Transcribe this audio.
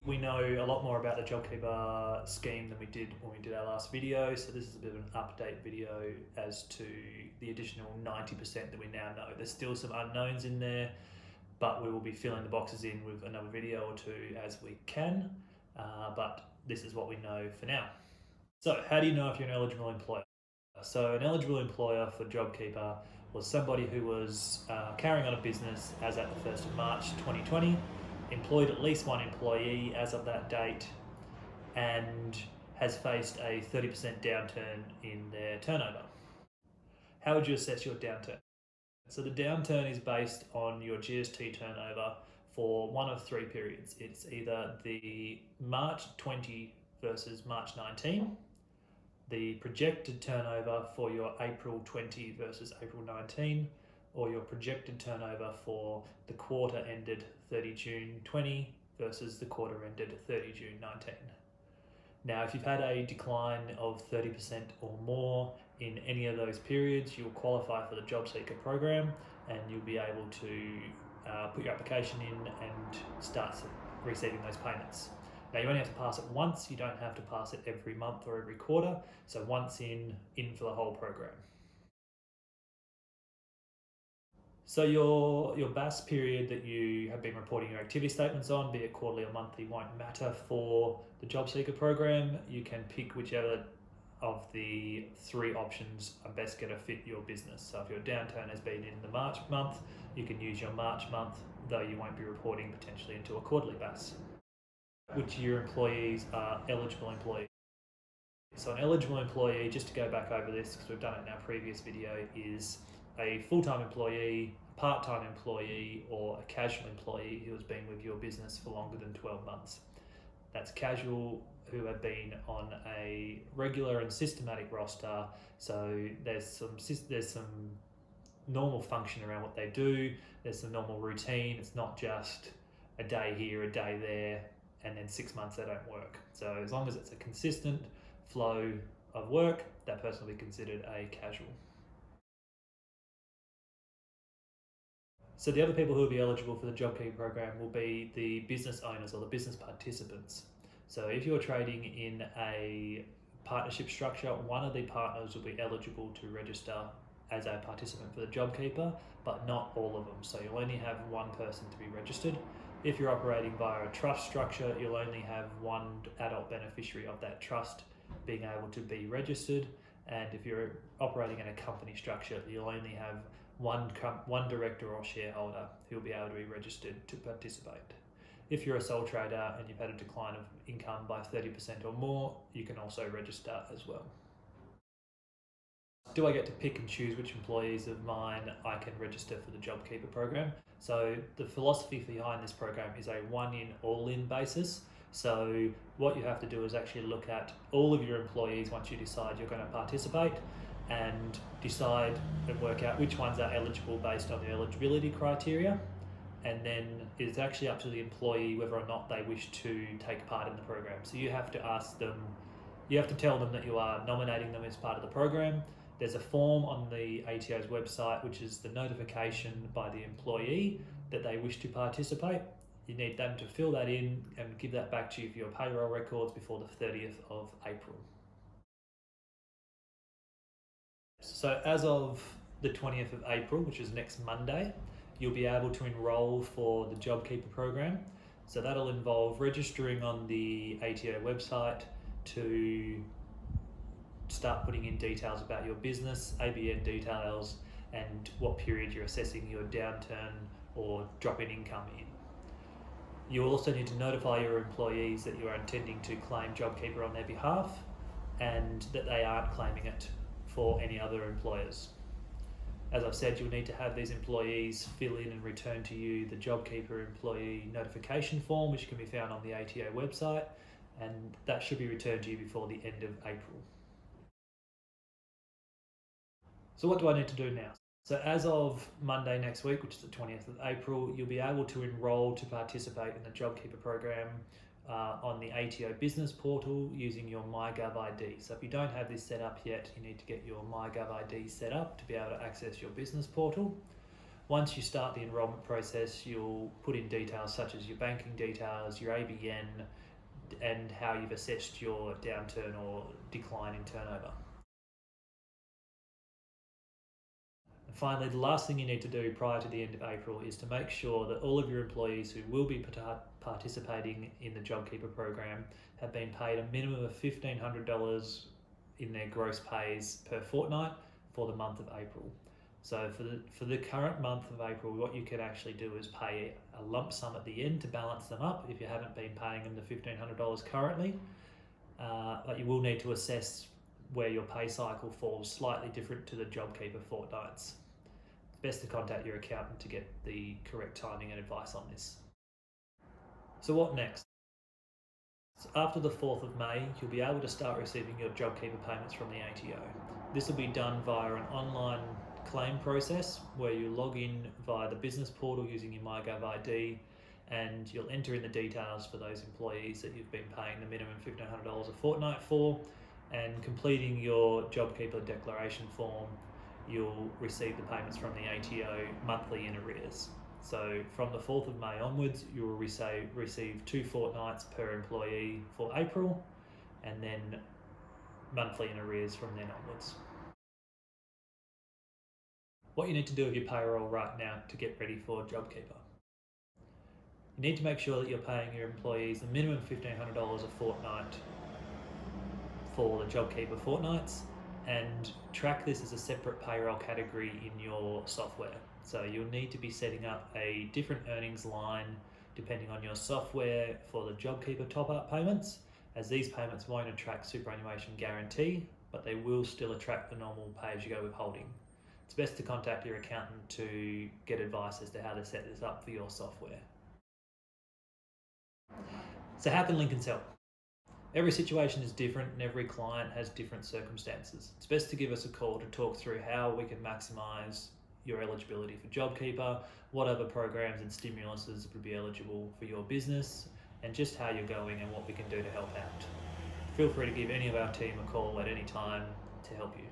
we know a lot more about the JobKeeper scheme than we did when we did our last video. So this is a bit of an update video as to the additional 90% that we now know. There's still some unknowns in there, but we will be filling the boxes in with another video or two as we can. But this is what we know for now. So how do you know if you're an eligible employer? So an eligible employer for JobKeeper was somebody who was carrying on a business as at the 1st of March 2020, employed at least one employee as of that date, and has faced a 30% downturn in their turnover. How would you assess your downturn? So the downturn is based on your GST turnover for one of three periods. It's either the March 20 versus March 19, the projected turnover for your April 20 versus April 19, or your projected turnover for the quarter ended 30 June 20 versus the quarter ended 30 June 19. Now, if you've had a decline of 30% or more in any of those periods, you'll qualify for the JobSeeker program and you'll be able to put your application in and start receiving those payments. Now, you only have to pass it once. You don't have to pass it every month or every quarter. So once in for the whole program. So your BAS period that you have been reporting your activity statements on, be it quarterly or monthly, won't matter for the JobSeeker program. You can pick whichever of the three options are best going to fit your business. So if your downturn has been in the March month, you can use your March month, though you won't be reporting potentially into a quarterly BAS. Which of your employees are eligible employees? So an eligible employee, just to go back over this because we've done it in our previous video, is a full-time employee, a part-time employee, or a casual employee who has been with your business for longer than 12 months. That's casual who have been on a regular and systematic roster, so there's some normal function around what they do, there's some normal routine. It's not just a day here, a day there, and then 6 months they don't work. So as long as it's a consistent flow of work, that person will be considered a casual. So the other people who will be eligible for the JobKeeper program will be the business owners or the business participants. So if you're trading in a partnership structure, one of the partners will be eligible to register as a participant for the JobKeeper, but not all of them. So you'll only have one person to be registered. If you're operating via a trust structure, you'll only have one adult beneficiary of that trust being able to be registered. And if you're operating in a company structure, you'll only have one director or shareholder who'll be able to be registered to participate. If you're a sole trader and you've had a decline of income by 30% or more, you can also register as well. Do I get to pick and choose which employees of mine I can register for the JobKeeper program? So the philosophy behind this program is a one-in, all-in basis. So what you have to do is actually look at all of your employees once you decide you're going to participate, and decide and work out which ones are eligible based on the eligibility criteria. And then it's actually up to the employee whether or not they wish to take part in the program. So you have to ask them, you have to tell them that you are nominating them as part of the program. There's a form on the ATO's website, which is the notification by the employee that they wish to participate. You need them to fill that in and give that back to you for your payroll records before the 30th of April. So as of the 20th of April, which is next Monday, you'll be able to enroll for the JobKeeper program. So that'll involve registering on the ATO website to start putting in details about your business, ABN details, and what period you're assessing your downturn or drop in income in. You will also need to notify your employees that you are intending to claim JobKeeper on their behalf and that they aren't claiming it for any other employers. As I've said, you'll need to have these employees fill in and return to you the JobKeeper employee notification form, which can be found on the ATO website, and that should be returned to you before the end of April. So what do I need to do now? So as of Monday next week, which is the 20th of April, you'll be able to enrol to participate in the JobKeeper program on the ATO business portal using your MyGov ID. So if you don't have this set up yet, you need to get your MyGov ID set up to be able to access your business portal. Once you start the enrolment process, you'll put in details such as your banking details, your ABN, and how you've assessed your downturn or decline in turnover. And finally, the last thing you need to do prior to the end of April is to make sure that all of your employees who will be participating in the JobKeeper program have been paid a minimum of $1,500 in their gross pays per fortnight for the month of April. So for the current month of April, what you can actually do is pay a lump sum at the end to balance them up if you haven't been paying them the $1,500 currently. But you will need to assess where your pay cycle falls slightly different to the JobKeeper fortnights. It's best to contact your accountant to get the correct timing and advice on this. So what next? So after the 4th of May, you'll be able to start receiving your JobKeeper payments from the ATO. This will be done via an online claim process where you log in via the business portal using your MyGov ID, and you'll enter in the details for those employees that you've been paying the minimum $1,500 a fortnight for, and completing your JobKeeper declaration form, you'll receive the payments from the ATO monthly in arrears. So from the 4th of May onwards, you will receive 2 fortnights per employee for April, and then monthly in arrears from then onwards. What you need to do with your payroll right now to get ready for JobKeeper. You need to make sure that you're paying your employees the minimum $1,500 a fortnight for the JobKeeper fortnights, and track this as a separate payroll category in your software. So you'll need to be setting up a different earnings line depending on your software for the JobKeeper top-up payments, as these payments won't attract superannuation guarantee, but they will still attract the normal pay-as-you-go withholding. It's best to contact your accountant to get advice as to how to set this up for your software. So how can Lincoln's help? Every situation is different and every client has different circumstances. It's best to give us a call to talk through how we can maximise your eligibility for JobKeeper, what other programs and stimuluses would be eligible for your business, and just how you're going and what we can do to help out. Feel free to give any of our team a call at any time to help you.